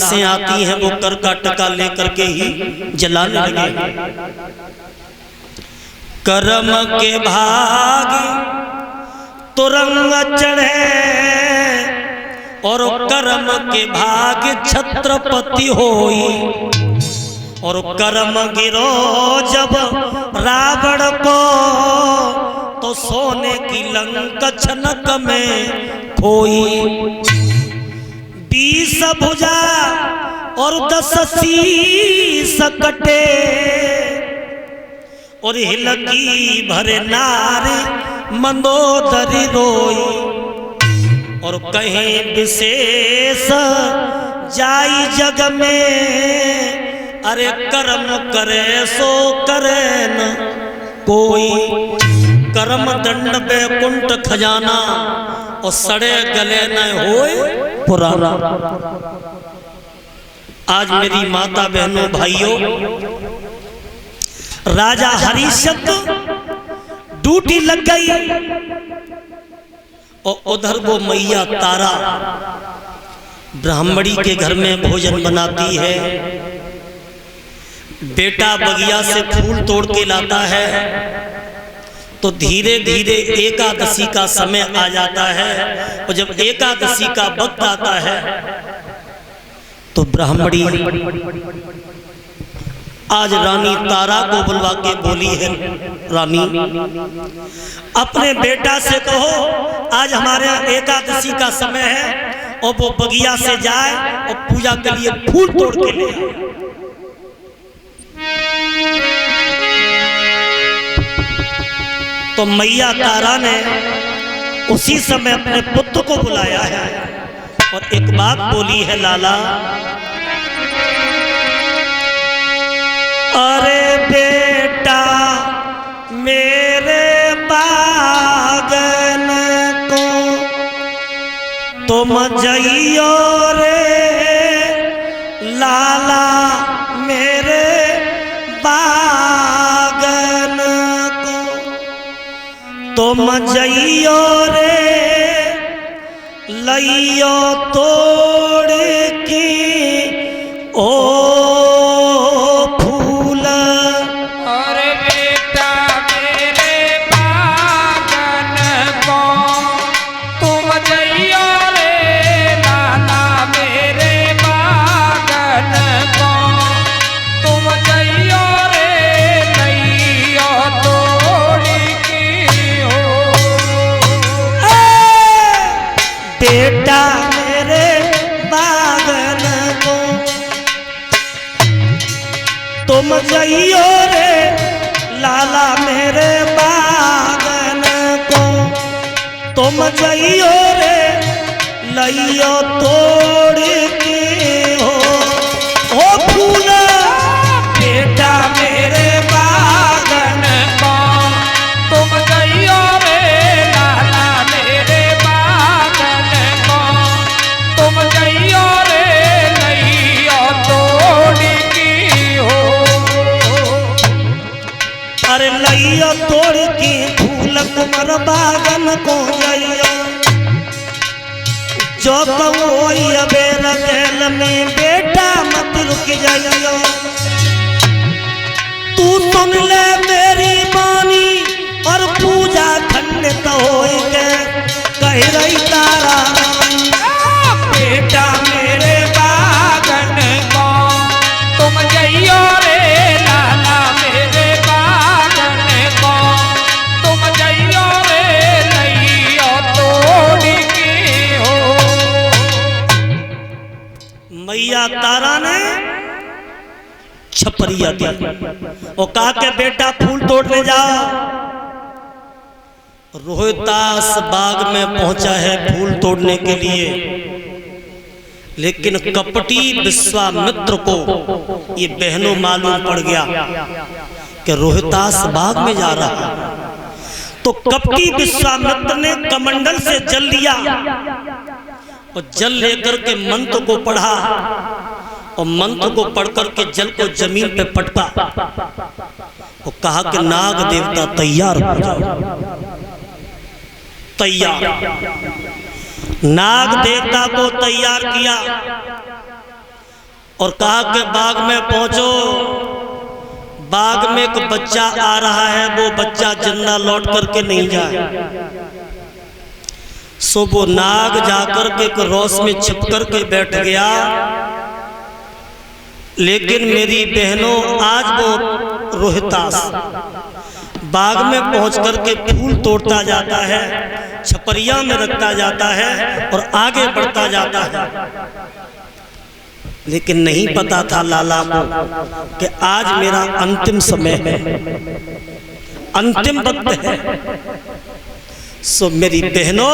से आती हैं वो कर का टका लेकर के ही जलाने लगे। कर्म के भाग तुरंग चढ़े और कर्म के भाग छत्रपति होई, और कर्म गिरो जब रावण को तो सोने की लंक छनक में खोई। 20 भुजा और 10 शीस कटे, और हिलकी भरे नारी मंदोदरी रोई। और कहीं विशेष जाई जग में, अरे कर्म करे सो करे न कोई। कर्म दंड बैकुंठ खजाना, और सड़े गले न होए पुराना। आज मेरी माता बहनों भाइयों, राजा हरिश्चंद्र ड्यूटी लग गई, और उधर वो मैया तारा ब्राह्मणी के घर में भोजन बनाती है। बेटा बगिया से फूल तोड़ के लाता है, तो धीरे धीरे एकादशी का समय आ जाता है। और जब एकादशी का वक्त आता है तो ब्राह्मणी आज रानी तारा को बुलवा के बोली है, रानी अपने बेटा से कहो आज हमारे यहाँ एकादशी का समय है, और वो बगिया से जाए और पूजा के लिए फूल तोड़ के ले आए। तो मैया तारा ने उसी समय अपने पुत्र को बुलाया है और एक बात बोली है, लाला अरे बेटा मेरे बागन को तुम जइयो रे, लाला मेरे बागन को तुम जइयो रे, लइयो तोड़ की ओ बेटा मेरे बागन को तुम जइयो रे, लाला मेरे बागन को तुम जइयो रे, लइयो तोड़ के हो फूल। बेटा मेरे बागन को तुम जइयो रे, लाला मेरे बागन को तुम जइयो रे, लइयो तोड़ की हो। अरे लइयो तोड़ की फूल कुमार बागन को जइयो, जो कहोई अबेर दिल में बेटा मत रुक जाइयो। तू सुन ले मेरी बानी और पूजा खंडित होई के कह रही तारा, बेटा मेरे बागन को तुम जइयो रे, लाला मेरे बागन को तुम जइयो रे, लइयो तोड़ की हो। मैया तारा ने छपरिया दी और कहा के बेटा फूल तोड़ने जाओ। रोहतास बाग में पहुंचा है फूल तोड़ने के लिए, लेकिन कपटी विश्वामित्र को ये बहनों मालूम पड़ गया कि रोहतास बाग में जा रहा है। तो कपटी विश्वामित्र ने कमंडल से जल लिया और जल लेकर के मंत्र को पढ़ा, और मंत्र को पढ़कर के जल को जमीन पे पटका और कहा कि नाग देवता तैयार हो जाओ। तैयार नाग देवता को तैयार किया। और कहा कि बाग में पहुंचो, बाग में एक बच्चा आ रहा है, वो बच्चा जिंदा लौट करके नहीं जाए। सो वो नाग जाकर के एक रोस में छिप करके बैठ गया। लेकिन मेरी बहनों, आज वो रोहितास बाग में पहुंच करके फूल तोड़ता जाता है, छपरिया में रखता जाता है और आगे बढ़ता जाता है। लेकिन नहीं पता था लाला को कि आज मेरा अंतिम समय है, अंतिम वक्त है। सो मेरी बहनों,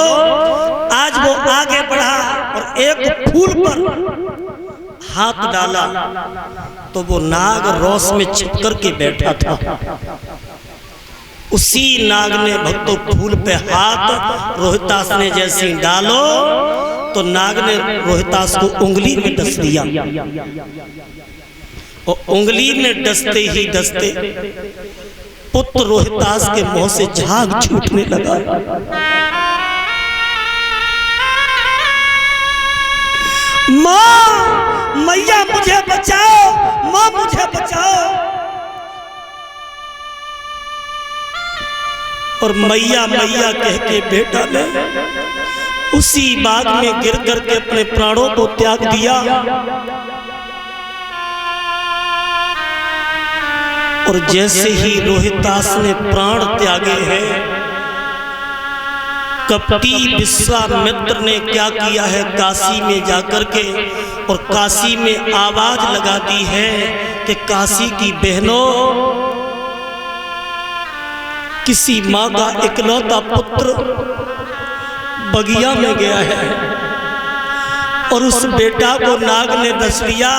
आज वो आगे बढ़ा और एक फूल पर हाथ डाला तो वो नाग रोस में छिप करके बैठा था। उसी नाग ने भक्तों फूल पे हाथ रोहितास ने जैसे डालो तो नाग ने रोहितास को उंगली में डस दिया और उंगली में डसते ही डसते पुत्र रोहितास के मुंह से झाग छूटने लगा। माँ, मैया मुझे बचाओ, माँ मुझे बचाओ। और मैया मैया कह के बेटा ने उसी बाग में गिर करके अपने प्राणों को त्याग दिया। और जैसे ही रोहितास ने प्राण त्यागे हैं, कपटी विश्वामित्र ने क्या किया है, काशी में जाकर के और काशी में आवाज लगा दी है कि काशी की बहनों, किसी माँ का इकलौता पुत्र बगिया में गया है और उस बेटा को नाग ने डस लिया।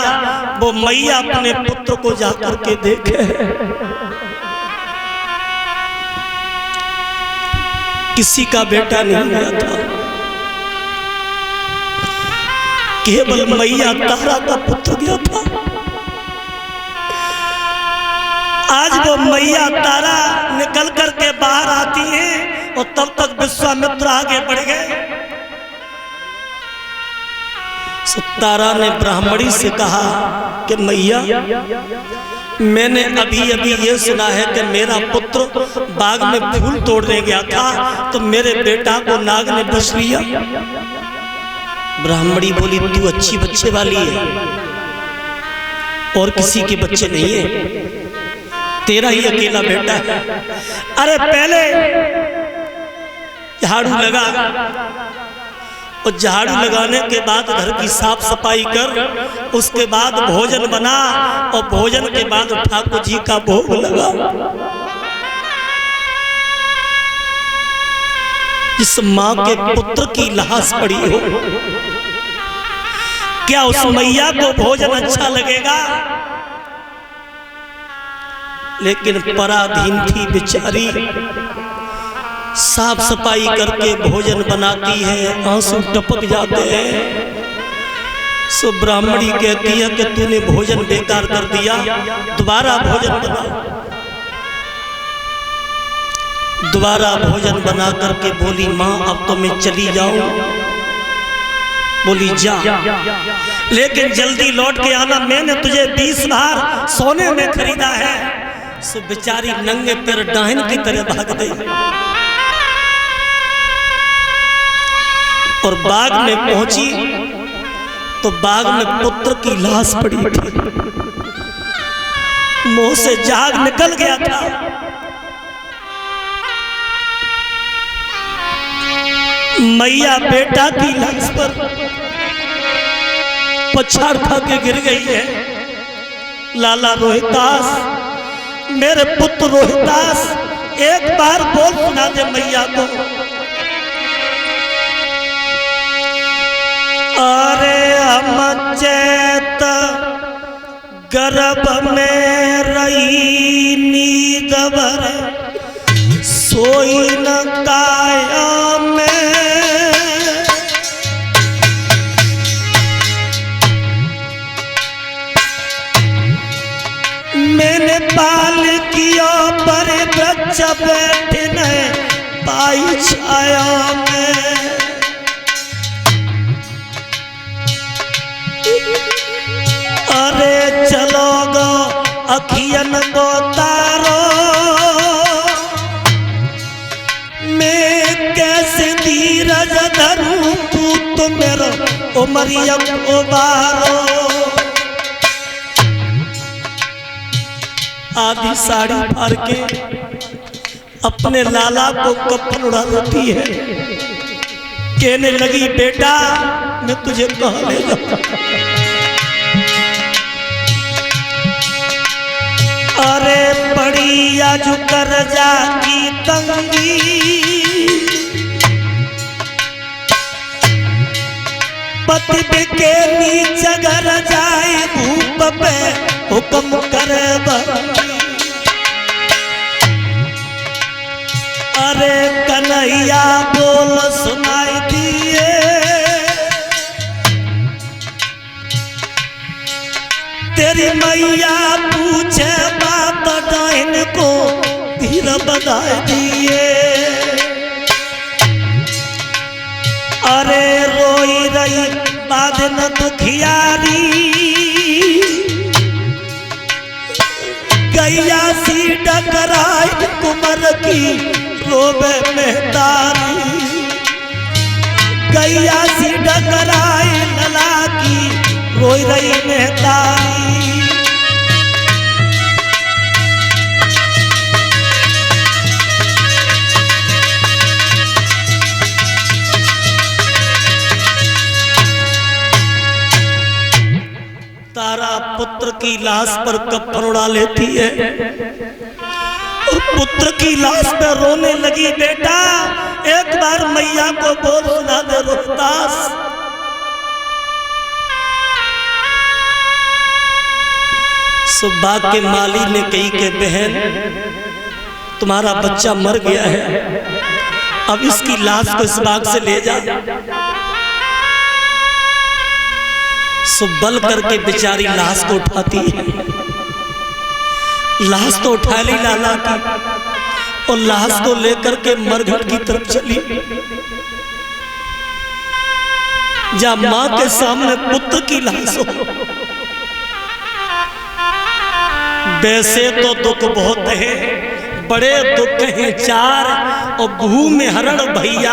वो मैया अपने पुत्र को जाकर के देखे, किसी का बेटा नहीं गया था, केवल मैया तारा का पुत्र गया था। आज वो मैया तारा निकल करके बाहर आती है और तब तक विश्वामित्र आगे बढ़ गए। तारा ने ब्राह्मणी से कहा कि मैया, मैंने अभी अभी ये सुना है कि मेरा पुत्र बाग में फूल तोड़ने गया था तो मेरे बेटा को नाग ने डस लिया। ब्राह्मणी बोली, तू अच्छी बच्चे वाली है और किसी के बच्चे नहीं है, तेरा ही अकेला बेटा है। अरे पहले झाड़ू लगा और झाड़ू लगाने के बाद घर की साफ सफाई कर, उसके बाद भोजन बना और भोजन के बाद ठाकुर जी का भोग लगा। जिस माँ के पुत्र की लाश पड़ी हो, क्या उस मैया को भोजन अच्छा लगेगा? लेकिन पराधीन थी बेचारी, साफ सफाई करके भोजन बनाती है, आंसू टपक जाते हैं। सो ब्राह्मणी कहती है कि तूने भोजन बेकार कर दिया, दोबारा भोजन बना। दोबारा भोजन बना करके बोली, माँ अब तो मैं चली जाऊं। बोली जा, लेकिन जल्दी लौट के आना, मैंने तुझे 20 हार सोने में खरीदा है। सो बेचारी नंगे पैर डाहिन की तरह भाग गई और बाग में पहुंची तो बाग में पुत्र की लाश पड़ी थी, मुंह से झाग निकल गया था। मैया बेटा की लाश पर पछाड़ खा के गिर गई है। लाला रोहितास, मेरे पुत्र रोहितास, एक बार बोल सुना दे मैया को। अरे हम चैत गर्भ में रही नींद भर, सोई न काया में। मैंने पाल किया पर वृक्ष बैठने पाई छाया में। अखियन को तारो, मैं कैसे धीरज धरूं पूत मेरा ओ मरियम उबारो। आधी साड़ी फाड़ के अपने लाला को कफन उड़ा देती है, कहने लगी बेटा मैं तुझे कहाँ ले जाऊं। अरे बड़ी आज कर्जा की तंगी, पति के नीचे घर जाए भूप पे हुक्म करे बंदी। अरे कन्हैया बोल सुनाई दिए, तेरी मैया पूछे बात डाइन को धीर बधाई दिए। अरे रोई रही बादन दुखियारी, गैया सी डकराई कुमर की रोबे मेहतारी। गैया सी डकराई लला की रोई रही मेहतारी। तारा पुत्र की लाश पर कफन उड़ा लेती है और पुत्र की लाश पर रोने लगी। बेटा एक बार मैया को बोल सुना दे रोहतास। सुबह के माली ने कही कि बहन तुम्हारा बच्चा मर गया है, अब इसकी लाश को इस बाग से ले जा। सो बल करके बेचारी लाश को उठाती है। लाश तो उठा ली लाला की और लाश को लेकर के मरघट की तरफ चली। जब मां के सामने पुत्र की लाश हो, वैसे तो दुख बहुत है, बड़े दुख हैं चार और भू में हरण भैया